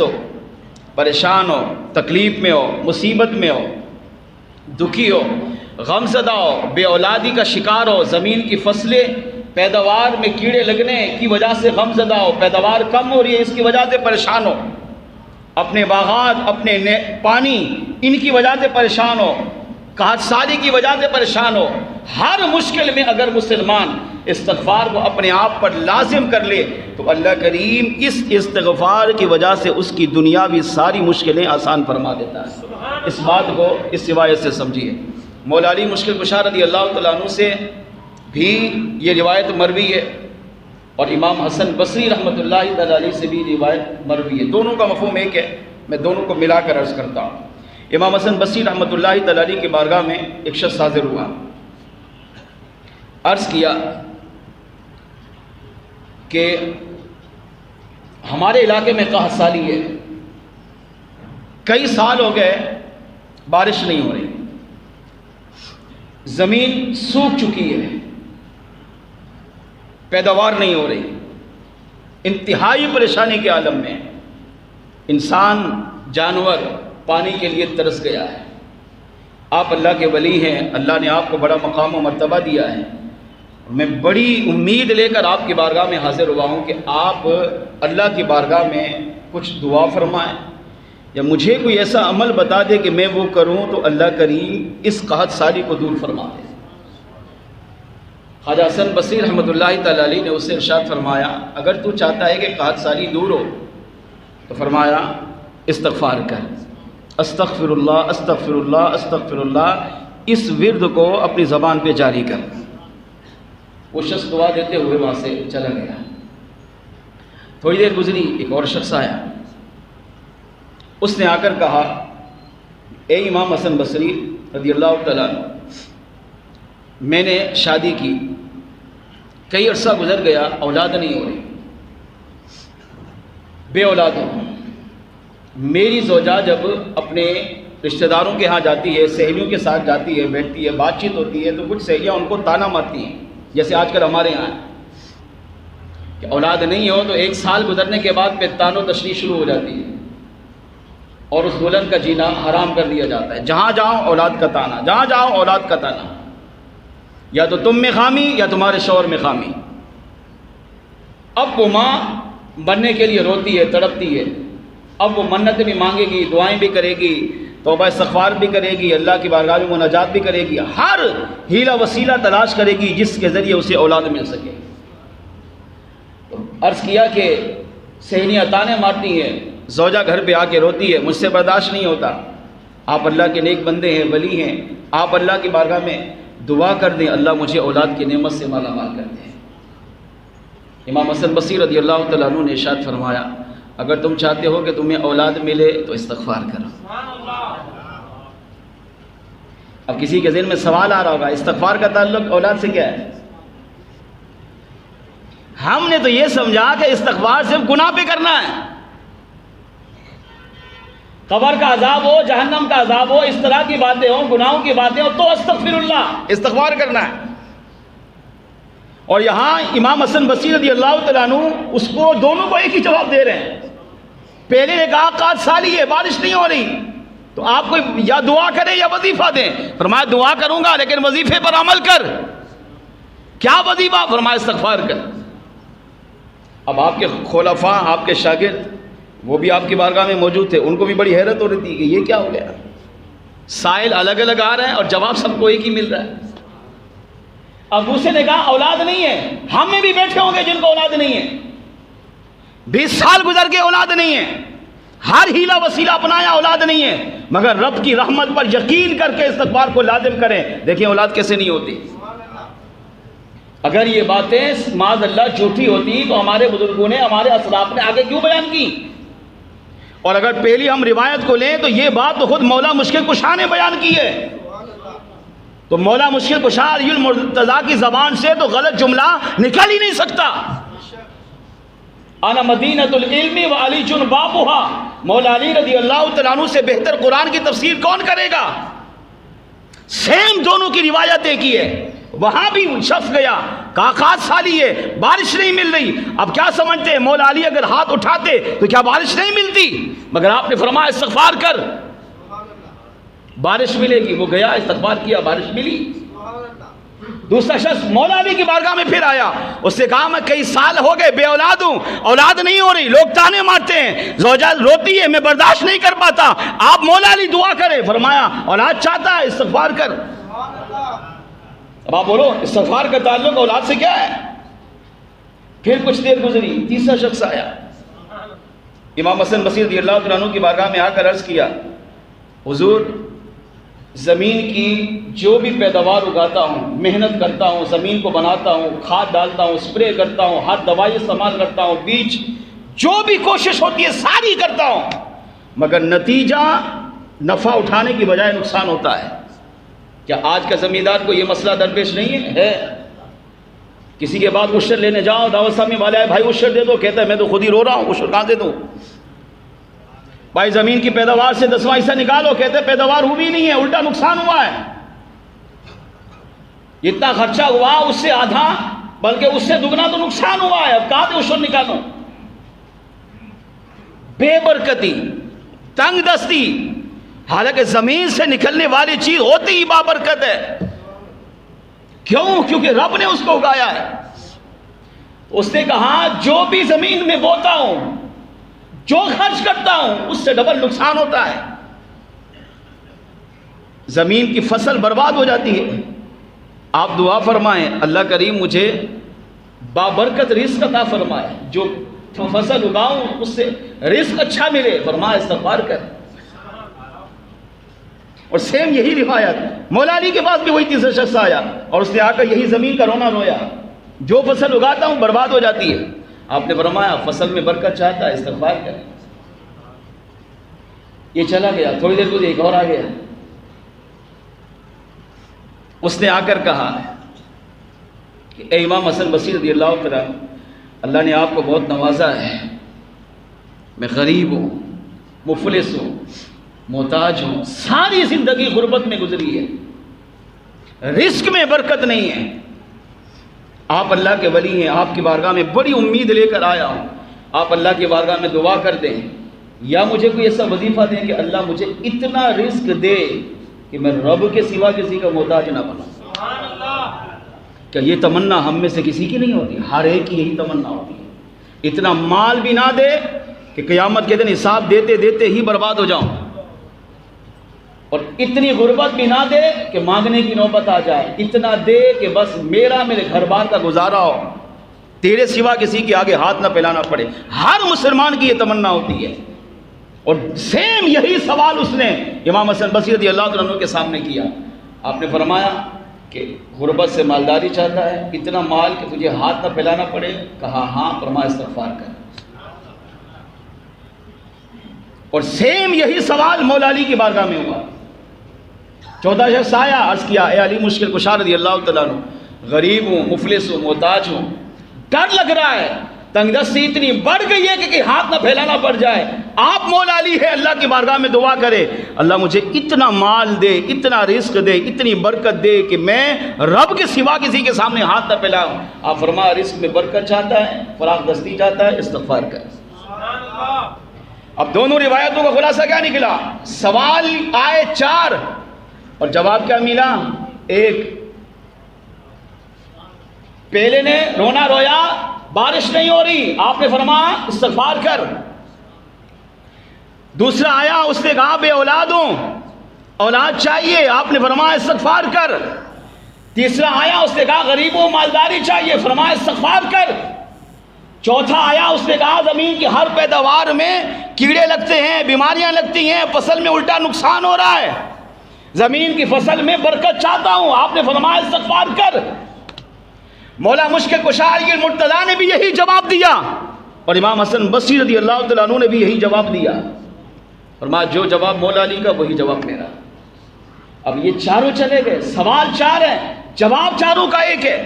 ہو، پریشان ہو، تکلیف میں ہو، مصیبت میں ہو، دکھی ہو، غم زدہ ہو، بے اولادی کا شکار ہو، زمین کی فصلیں پیداوار میں کیڑے لگنے کی وجہ سے غم زدہ ہو، پیداوار کم ہو رہی ہے اس کی وجہ سے پریشان ہو، اپنے باغات، اپنے پانی ان کی وجہ سے پریشان ہو، قحط سالی کی وجہ سے پریشان ہو، ہر مشکل میں اگر مسلمان استغفار کو اپنے آپ پر لازم کر لے تو اللہ کریم اس استغفار کی وجہ سے اس کی دنیاوی ساری مشکلیں آسان فرما دیتا ہے۔ اس بات کو اس روایت سے سمجھیے۔ مولا علی مشکل کشا رضی اللہ تعالیٰ عنہ سے بھی یہ روایت مروی ہے، اور امام حسن بصری رحمۃ اللہ تعالیٰ علیہ سے بھی روایت مروی ہے۔ دونوں کا مفہوم ایک ہے، میں دونوں کو ملا کر عرض کرتا ہوں۔ امام حسن بصری رحمۃ اللہ تعالیٰ علیہ کی بارگاہ میں ایک شخص حاضر ہوا، عرض کیا کہ ہمارے علاقے میں قحط سالی ہے، کئی سال ہو گئے بارش نہیں ہو رہی، زمین سوکھ چکی ہے، پیداوار نہیں ہو رہی، انتہائی پریشانی کے عالم میں انسان جانور پانی کے لیے ترس گیا ہے۔ آپ اللہ کے ولی ہیں، اللہ نے آپ کو بڑا مقام و مرتبہ دیا ہے، میں بڑی امید لے کر آپ کی بارگاہ میں حاضر ہوا ہوں کہ آپ اللہ کی بارگاہ میں کچھ دعا فرمائیں یا مجھے کوئی ایسا عمل بتا دے کہ میں وہ کروں تو اللہ کریم اس قحط سالی کو دور فرما دے۔ خواجہ حسن بصری رحمۃ اللہ تعالیٰ علیہ نے اس سے ارشاد فرمایا، اگر تو چاہتا ہے کہ قحط سالی دور ہو تو فرمایا استغفار کر، استغفر اللہ استغفر اللہ استغفر اللہ، اس ورد کو اپنی زبان پہ جاری کر۔ وہ شخص دعا دیتے ہوئے وہاں سے چلا گیا۔ تھوڑی دیر گزری، ایک اور شخص آیا، اس نے آ کر کہا، اے امام حسن بصری رضی اللہ تعالیٰ عنہ، میں نے شادی کی، کئی عرصہ گزر گیا، اولاد نہیں ہو رہی، بے اولاد ہوں۔ میری زوجہ جب اپنے رشتہ داروں کے ہاں جاتی ہے، سہیلیوں کے ساتھ جاتی ہے، بیٹھتی ہے، بات چیت ہوتی ہے، تو کچھ سہیلیاں ان کو تانا مارتی ہیں، جیسے آج کل ہمارے یہاں کہ اولاد نہیں ہو تو ایک سال گزرنے کے بعد پھر تان و تشریح شروع ہو جاتی ہے، اور اس دلہن کا جینا حرام کر دیا جاتا ہے۔ جہاں جاؤ اولاد کا تانا، جہاں جاؤ اولاد کا تانا، یا تو تم میں خامی یا تمہارے شوہر میں خامی۔ اب وہ ماں بننے کے لیے روتی ہے، تڑپتی ہے، اب وہ منتیں بھی مانگے گی، دعائیں بھی کرے گی، توبہ استغفار بھی کرے گی، اللہ کی بارگاہ میں مناجات بھی کرے گی، ہر ہیلا وسیلہ تلاش کرے گی جس کے ذریعے اسے اولاد مل سکے۔ عرض کیا کہ سہیلیاں تانے مارتی ہیں، زوجہ گھر پہ آ کے روتی ہے، مجھ سے برداشت نہیں ہوتا۔ آپ اللہ کے نیک بندے ہیں، ولی ہیں، آپ اللہ کی بارگاہ میں دعا کر دیں، اللہ مجھے اولاد کی نعمت سے مالا مال کر دیں۔ امام حسن بصری رضی اللہ تعالیٰ عنہ نے ارشاد فرمایا، اگر تم چاہتے ہو کہ تمہیں اولاد ملے تو استغفار کرو۔ اب کسی کے ذہن میں سوال آ رہا ہوگا، استغفار کا تعلق اولاد سے کیا ہے؟ ہم نے تو یہ سمجھا کہ استغفار صرف گناہ پہ کرنا ہے، قبر کا عذاب ہو، جہنم کا عذاب ہو، اس طرح کی باتیں ہوں، گناہوں کی باتیں ہوں تو استغفر اللہ، استغفار کرنا ہے۔ اور یہاں امام حسن بصری رضی اللہ تعالیٰ عنہ اس کو دونوں کو ایک ہی جواب دے رہے ہیں۔ پہلے نے کہا قحط سالی ہے، بارش نہیں ہو رہی، تو آپ کو یا دعا کریں یا وظیفہ دیں۔ فرمایا دعا کروں گا لیکن وظیفے پر عمل کر۔ کیا وظیفہ؟ فرمایا استغفار کر۔ اب آپ کے خلفاء، آپ کے شاگرد، وہ بھی آپ کی بارگاہ میں موجود تھے، ان کو بھی بڑی حیرت ہو رہی تھی کہ یہ کیا ہو گیا، سائل الگ الگ آ رہے ہیں اور جواب سب کو ایک ہی مل رہا ہے۔ اب دوسرے نے کہا اولاد نہیں ہے، ہم میں بھی بیٹھے ہوں گے جن کو اولاد نہیں ہے، 20 سال گزر کے اولاد نہیں ہے، ہر ہیلا وسیلہ اپنایا، اولاد نہیں ہے، مگر رب کی رحمت پر یقین کر کے استغفار کو لازم کریں۔ دیکھیں اولاد کیسے نہیں ہوتی۔ اگر یہ باتیں معاذ اللہ جھوٹی ہوتی تو ہمارے بزرگوں نے، ہمارے اسلاف نے آگے کیوں بیان کی؟ اور اگر پہلی ہم روایت کو لیں تو یہ بات تو خود مولا مشکل کشا نے بیان کی ہے۔ تو مولا مشکل کشا علی المرتضیٰ کی زبان سے تو غلط جملہ نکل ہی نہیں سکتا۔ انا مدینۃ العلم وعلی بابها، مولا علی رضی اللہ تعالیٰ عنہ سے بہتر قرآن کی تفسیر کون کرے گا؟ سیم دونوں کی روایت ایک ہی ہے۔ وہاں بھی شخص گیا، کہا 7 سال ہی ہے، بارش نہیں مل رہی۔ اب کیا سمجھتے ہیں مولا علی اگر ہاتھ اٹھاتے تو کیا بارش نہیں ملتی؟ مگر آپ نے فرمایا استغفار کر، بارش ملے گی۔ وہ گیا استغفار کیا، بارش ملی۔ دوسرا شخص مولا علی کی بارگاہ میں پھر آیا، اس نے کہا میں کئی سال ہو گئے بے اولاد ہوں، اولاد نہیں ہو رہی، لوگ تانے مارتے ہیں، زوجہ روتی ہے، میں برداشت نہیں کر پاتا، آپ مولا علی دعا کریں۔ فرمایا اولاد چاہتا ہے استغفار کر۔ اب آپ بولو استغفار کا تعلق اولاد سے کیا ہے؟ پھر کچھ دیر گزری، تیسرا شخص آیا، امام حسن بصری رضی اللہ عنہ کی بارگاہ میں آ کر عرض کیا حضور زمین کی جو بھی پیداوار اگاتا ہوں، محنت کرتا ہوں، زمین کو بناتا ہوں، کھاد ڈالتا ہوں، اسپرے کرتا ہوں، ہر دوائی استعمال کرتا ہوں، بیج جو بھی کوشش ہوتی ہے ساری کرتا ہوں، مگر نتیجہ نفع اٹھانے کی بجائے نقصان ہوتا ہے۔ کیا آج کا زمیندار کو یہ مسئلہ درپیش نہیں ہے؟ کسی کے بعد عشر لینے جاؤ، دعوت سامی والے آئے بھائی عشر دے دو، کہتا ہے میں تو خود ہی رو رہا ہوں، عشر کہاں دے دوں؟ بھائی زمین کی پیداوار سے 10واں حصہ نکالو، کہتے ہیں پیداوار ہوئی نہیں ہے، الٹا نقصان ہوا ہے، اتنا خرچہ ہوا اس سے آدھا بلکہ اس سے دگنا تو نقصان ہوا ہے، اب کہاں سے عشر نکالو؟ بے برکتی، تنگ دستی، حالانکہ زمین سے نکلنے والی چیز ہوتی ہی بابرکت ہے۔ کیوں؟ کیونکہ رب نے اس کو اگایا ہے۔ اس نے کہا جو بھی زمین میں بوتا ہوں، جو خرچ کرتا ہوں، اس سے ڈبل نقصان ہوتا ہے، زمین کی فصل برباد ہو جاتی ہے۔ آپ دعا فرمائیں اللہ کریم مجھے بابرکت رزق عطا فرمائے، جو فصل اگاؤں اس سے رزق اچھا ملے۔ فرمایا استغفار کر۔ اور سیم یہی روایت مولا علی کے پاس بھی وہی تیسرا شخص آیا اور اس نے آ کر یہی زمین کا رونا رویا، جو فصل اگاتا ہوں برباد ہو جاتی ہے۔ آپ نے فرمایا فصل میں برکت چاہتا ہے استغفار کر۔ یہ چلا گیا، تھوڑی دیر بعد ایک اور آ گیا، اس نے آ کر کہا کہ اے امام حسن بصری رضی اللہ عنہ، اللہ نے آپ کو بہت نوازا ہے، میں غریب ہوں، مفلس ہوں، محتاج ہوں، ساری زندگی غربت میں گزری ہے، رزق میں برکت نہیں ہے، آپ اللہ کے ولی ہیں، آپ کی بارگاہ میں بڑی امید لے کر آیا ہوں، آپ اللہ کی بارگاہ میں دعا کر دیں یا مجھے کوئی ایسا وظیفہ دیں کہ اللہ مجھے اتنا رزق دے کہ میں رب کے سوا کسی کا محتاج نہ بنوں۔ کیا یہ تمنا ہم میں سے کسی کی نہیں ہوتی؟ ہر ایک کی یہی تمنا ہوتی ہے، اتنا مال بھی نہ دے کہ قیامت کے دن حساب دیتے دیتے ہی برباد ہو جاؤں، اور اتنی غربت بھی نہ دے کہ مانگنے کی نوبت آ جائے، اتنا دے کہ بس میرا میرے گھر بار کا گزارا ہو، تیرے سوا کسی کے آگے ہاتھ نہ پھیلانا پڑے۔ ہر مسلمان کی یہ تمنا ہوتی ہے، اور سیم یہی سوال اس نے امام حسن بصری رضی اللہ عنہ کے سامنے کیا۔ آپ نے فرمایا کہ غربت سے مالداری چاہتا ہے، اتنا مال کہ تجھے ہاتھ نہ پھیلانا پڑے؟ کہا ہاں۔ فرمایا استغفار کر۔ اور سیم یہی سوال مولا علی کی بارگاہ میں ہوا، چوتھا شخص آیا، عرض کیا اے علی مشکل کشا رضی اللہ تعالیٰ عنہ، غریب ہوں، مفلس ہوں، محتاج ہوں، ڈر لگ رہا ہے، تنگ دستی اتنی بڑھ گئی ہے کہ ہاتھ نہ پھیلانا پڑ جائے، آپ مولا علی ہے، اللہ کی بارگاہ میں دعا کرے اللہ مجھے اتنا مال دے، اتنا رزق دے، اتنی برکت دے کہ میں رب کے سوا کسی کے سامنے ہاتھ نہ پھیلاؤں۔ آپ فرمایا رزق میں برکت چاہتا ہے، فراخ دستی چاہتا ہے، استغفار کر۔ اب دونوں روایتوں کا خلاصہ کیا نکلا؟ سوال آئے 4 اور جواب کیا ملا؟ 1۔ پہلے نے رونا رویا، بارش نہیں ہو رہی، آپ نے فرمایا استغفار کر۔ دوسرا آیا، اس نے کہا بے اولاد ہوں، اولاد چاہیے، آپ نے فرمایا استغفار کر۔ تیسرا آیا، اس نے کہا غریب ہوں، مالداری چاہیے، فرمایا استغفار کر۔ چوتھا آیا، اس نے کہا زمین کی ہر پیداوار میں کیڑے لگتے ہیں، بیماریاں لگتی ہیں، فصل میں الٹا نقصان ہو رہا ہے، زمین کی فصل میں برکت چاہتا ہوں، آپ نے فرمایا استغفار کر۔ مولا مشکل کشا علی المرتضیٰ نے بھی یہی جواب دیا، اور امام حسن بصری رضی اللہ تعالیٰ عنہ نے بھی یہی جواب دیا۔ فرمایا جو جواب مولا علی کا وہی جواب میرا۔ اب یہ چاروں چلے گئے، سوال 4 ہے، جواب چاروں کا ایک ہے۔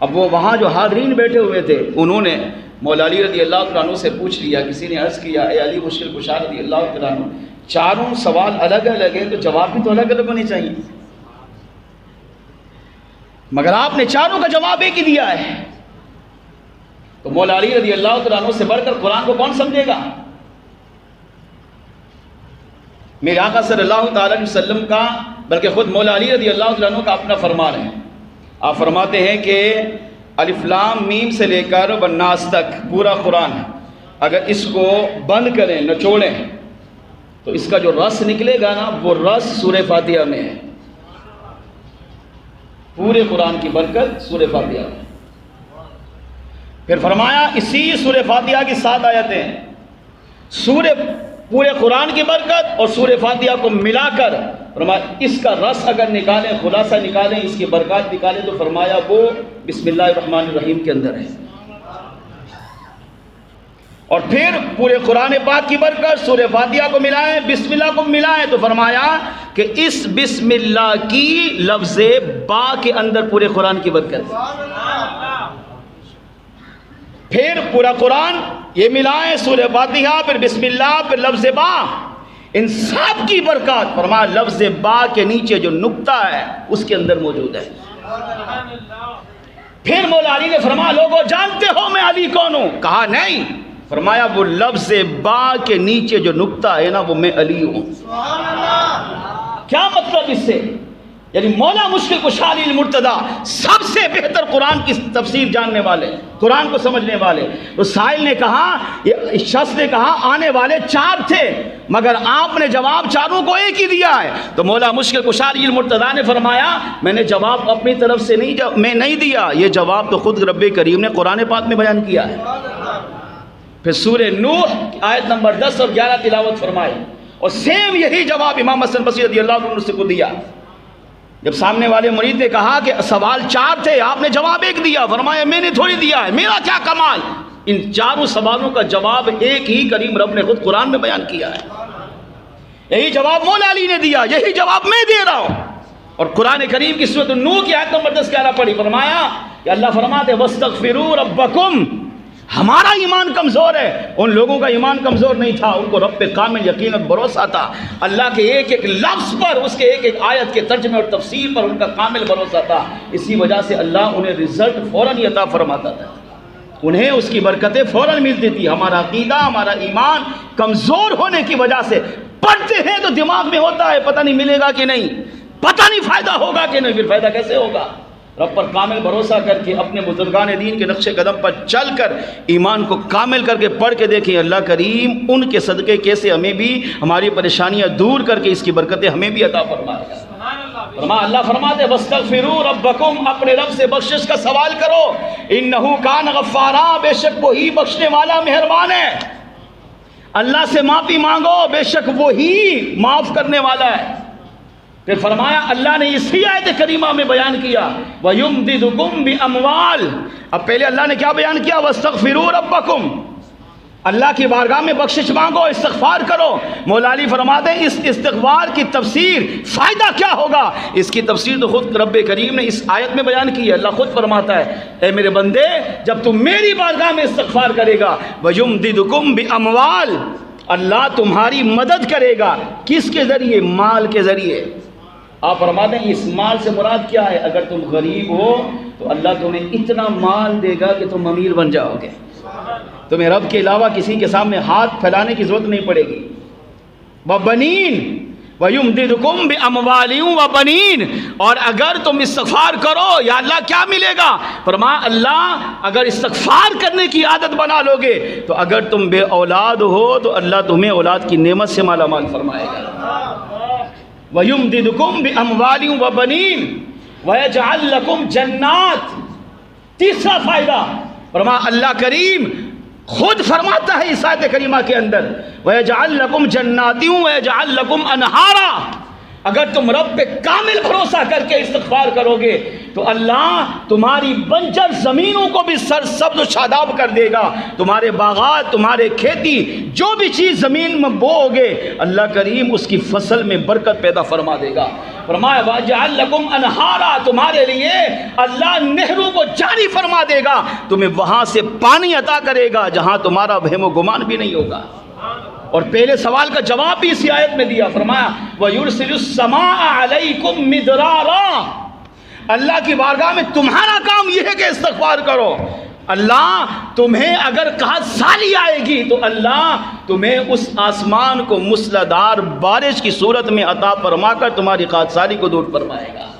اب وہ وہاں جو حاضرین بیٹھے ہوئے تھے انہوں نے مولا علی رضی اللہ تعالیٰ عنہ سے پوچھ لیا، کسی نے عرض کیا اے علی مشکل کشا رضی اللہ تعالیٰ عنہ، چاروں سوال الگ الگ ہیں تو جواب بھی تو الگ الگ ہونے چاہیے۔ مگر آپ نے چاروں کا جواب ایک ہی دیا ہے. تو مولا علی رضی اللہ تعالیٰ عنہ سے بڑھ کر قرآن کو کون سمجھے گا؟ میرے آقا صلی اللہ تعالیٰ علیہ وسلم کا، بلکہ خود مولا علی رضی اللہ تعالیٰ عنہ کا اپنا فرمان ہے. آپ فرماتے ہیں کہ الف لام میم سے لے کر والناس تک پورا قرآن اگر اس کو بند کریں، نچوڑیں، تو اس کا جو رس نکلے گا نا، وہ رس سورہ فاتحہ میں ہے. پورے قرآن کی برکت سورہ فاتحہ میں. پھر فرمایا اسی سورہ فاتحہ کی 7 آیتیں ہیں، پورے قرآن کی برکت اور سورہ فاتحہ کو ملا کر فرمایا اس کا رس اگر نکالیں، خلاصہ نکالیں، اس کی برکات نکالیں، تو فرمایا وہ بسم اللہ الرحمن الرحیم کے اندر ہے. اور پھر پورے قرآن پاک کی برکت سورہ فاتحہ کو ملائیں، بسم اللہ کو ملائیں، تو فرمایا کہ اس بسم اللہ کی لفظ با کے اندر پورے قرآن کی برکت. پھر پورا قرآن یہ ملائیں، سورہ فاتحہ، پھر بسم اللہ، پھر لفظ با، ان سب کی برکات فرمایا لفظ با کے نیچے جو نقطہ ہے اس کے اندر موجود ہے. پھر مولا علی نے فرمایا لوگوں جانتے ہو میں علی کون ہوں؟ کہا نہیں. فرمایا وہ لفظ با کے نیچے جو نقطہ ہے نا، وہ میں علی ہوں. کیا مطلب اس سے؟ یعنی مولا مشکل کشا علی المرتضیٰ سب سے بہتر قرآن کی تفسیر جاننے والے، قرآن کو سمجھنے والے. تو سائل نے کہا، اس شخص نے کہا آنے والے 4 تھے مگر آپ نے جواب چاروں کو ایک ہی دیا ہے. تو مولا مشکل کشا علی المرتضیٰ نے فرمایا میں نے جواب اپنی طرف سے نہیں دیا، یہ جواب تو خود رب کریم نے قرآن پاک میں بیان کیا ہے. پھر سورہ نوح آیت نمبر 10 اور 11 تلاوت فرمائی، اور سیم یہی جواب امام حسن بصری رضی اللہ عنہ سے کو دیا. جب سامنے والے مرید نے کہا کہ سوال 4 تھے، آپ نے جواب ایک دیا، فرمایا میں نے تھوڑی دیا ہے، میرا کیا کمال. ان چاروں سوالوں کا جواب ایک ہی کریم رب نے خود قرآن میں بیان کیا ہے. یہی جواب مولا علی نے دیا، یہی جواب میں دے رہا ہوں. اور قرآن کریم کی سورۃ النور کی آیت نمبر 10 11 پڑھی، فرمایا کہ اللہ فرماتے وَاسْتَغْفِرُوا رَبَّكُمْ. ہمارا ایمان کمزور ہے، ان لوگوں کا ایمان کمزور نہیں تھا، ان کو رب پہ کامل یقین اور بھروسہ تھا. اللہ کے ایک ایک لفظ پر، اس کے ایک ایک آیت کے ترجمے اور تفسیر پر ان کا کامل بھروسہ تھا. اسی وجہ سے اللہ انہیں رزلٹ فوراً ہی عطا فرماتا تھا، انہیں اس کی برکتیں فوراً ملتی تھی. ہمارا عقیدہ، ہمارا ایمان کمزور ہونے کی وجہ سے پڑھتے ہیں تو دماغ میں ہوتا ہے پتہ نہیں ملے گا کہ نہیں، پتہ نہیں فائدہ ہوگا کہ نہیں. پھر فائدہ کیسے ہوگا؟ رب پر کامل بھروسہ کر کے اپنے بزرگان دین کے نقش قدم پر چل کر ایمان کو کامل کر کے پڑھ کے دیکھیں. اللہ کریم ان کے صدقے کیسے ہمیں بھی ہماری پریشانیاں دور کر کے اس کی برکتیں ہمیں بھی عطا فرمائے گا. اللہ فرماتے وَاسْتَغْفِرُوا رَبَّكُمْ، اپنے رب سے بخشش کا سوال کرو. إِنَّهُ كَانَ غَفَّارًا، بے شک وہی بخشنے والا مہربان ہے. اللہ سے معافی مانگو، بے شک وہی معاف کرنے والا ہے. پھر فرمایا اللہ نے اسی آیت کریمہ میں بیان کیا وَيُمْدِدُكُمْ بِأَمْوَالٍ. اب پہلے اللہ نے کیا بیان کیا؟ وَاسْتَغْفِرُوا رَبَّكُمْ، اللہ کی بارگاہ میں بخشش مانگو، استغفار کرو. مولا علی فرماتے ہیں اس استغفار کی تفسیر فائدہ کیا ہوگا؟ اس کی تفسیر تو خود رب کریم نے اس آیت میں بیان کی ہے. اللہ خود فرماتا ہے اے میرے بندے جب تم میری بارگاہ میں استغفار کرے گا وَيُمْدِدُكُمْ بِأَمْوَالٍ، اللہ تمہاری مدد کرے گا. کس کے ذریعے؟ مال کے ذریعے. آپ فرماتے ہیں اس مال سے مراد کیا ہے؟ اگر تم غریب ہو تو اللہ تمہیں اتنا مال دے گا کہ تم امیر بن جاؤ گے، تمہیں رب کے علاوہ کسی کے سامنے ہاتھ پھیلانے کی ضرورت نہیں پڑے گی. وَبَنِينَ وَيُمْدِدُكُمْ بِأَمْوَالٍ وَبَنِينَ، اور اگر تم استغفار کرو یا اللہ کیا ملے گا؟ فرمایا اللہ اگر استغفار کرنے کی عادت بنا لو گے تو اگر تم بے اولاد ہو تو اللہ تمہیں اولاد کی نعمت سے مالا مال فرمائے گا. وَيُمْدِدُكُمْ بِأَمْوَالٍ وَبَنِينَ وَيَجْعَلْ لَكُمْ جَنَّاتٍ. تیسرا فائدہ فرمایا اللہ کریم خود فرماتا ہے اس آیت کریمہ کے اندر وَيَجْعَلْ لَكُمْ جَنَّاتٍ وَيَجْعَلْ لَكُمْ أَنْهَارًا. اگر تم رب پہ کامل بھروسہ کر کے استغفار کرو گے تو اللہ تمہاری بنجر زمینوں کو بھی سرسبز و شاداب کر دے گا. تمہارے باغات، تمہارے کھیتی، جو بھی چیز زمین میں بو گے اللہ کریم اس کی فصل میں برکت پیدا فرما دے گا. فرمایا وَجَعَلْ لَكُمْ أَنْهَارًا، تمہارے لیے اللہ نہروں کو جاری فرما دے گا، تمہیں وہاں سے پانی عطا کرے گا جہاں تمہارا وہم و گمان بھی نہیں ہوگا. اور پہلے سوال کا جواب بھی اسی آیت میں دیا. فرمایا وَيُرْسِلُ السَّمَاءَ عَلَيْكُمْ مِدْرَارًا، اللہ کی بارگاہ میں تمہارا کام یہ ہے کہ استغفار کرو۔ اللہ تمہیں اگر قحط سالی آئے گی تو اللہ تمہیں اس آسمان کو موسلادھار بارش کی صورت میں عطا فرما کر تمہاری قحط سالی کو دور فرمائے گا۔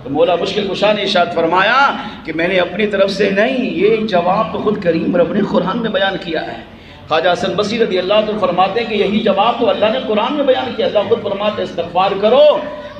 تو مولا مشکل کشا نے ارشاد فرمایا کہ میں نے اپنی طرف سے نہیں، یہ جواب تو خود کریم رب نے قرآن میں بیان کیا ہے۔ خواجہ حسن بصری رضی اللہ عنہ فرماتے ہیں کہ یہی جواب تو اللہ نے قرآن میں بیان کیا۔ اللہ خود فرماتے ہیں استغفار کرو،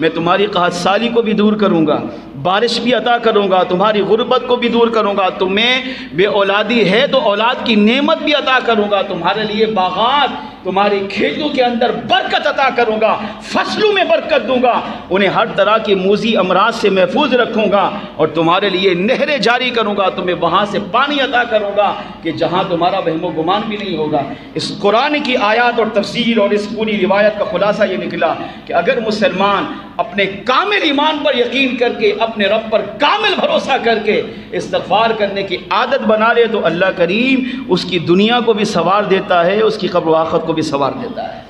میں تمہاری قحط سالی کو بھی دور کروں گا، بارش بھی عطا کروں گا، تمہاری غربت کو بھی دور کروں گا، تمہیں بے اولادی ہے تو اولاد کی نعمت بھی عطا کروں گا، تمہارے لیے باغات، تمہاری کھیتوں کے اندر برکت عطا کروں گا، فصلوں میں برکت دوں گا، انہیں ہر طرح کی موذی امراض سے محفوظ رکھوں گا، اور تمہارے لیے نہریں جاری کروں گا، تمہیں وہاں سے پانی عطا کروں گا کہ جہاں تمہارا وہم و گمان بھی نہیں ہوگا۔ اس قرآن کی آیات اور تفسیر اور اس پوری روایت کا خلاصہ یہ نکلا کہ اگر مسلمان اپنے کامل ایمان پر یقین کر کے، اپنے رب پر کامل بھروسہ کر کے استغفار کرنے کی عادت بنا لے تو اللہ کریم اس کی دنیا کو بھی سنوار دیتا ہے، اس کی قبر و آخرت کو بھی سنوار دیتا ہے۔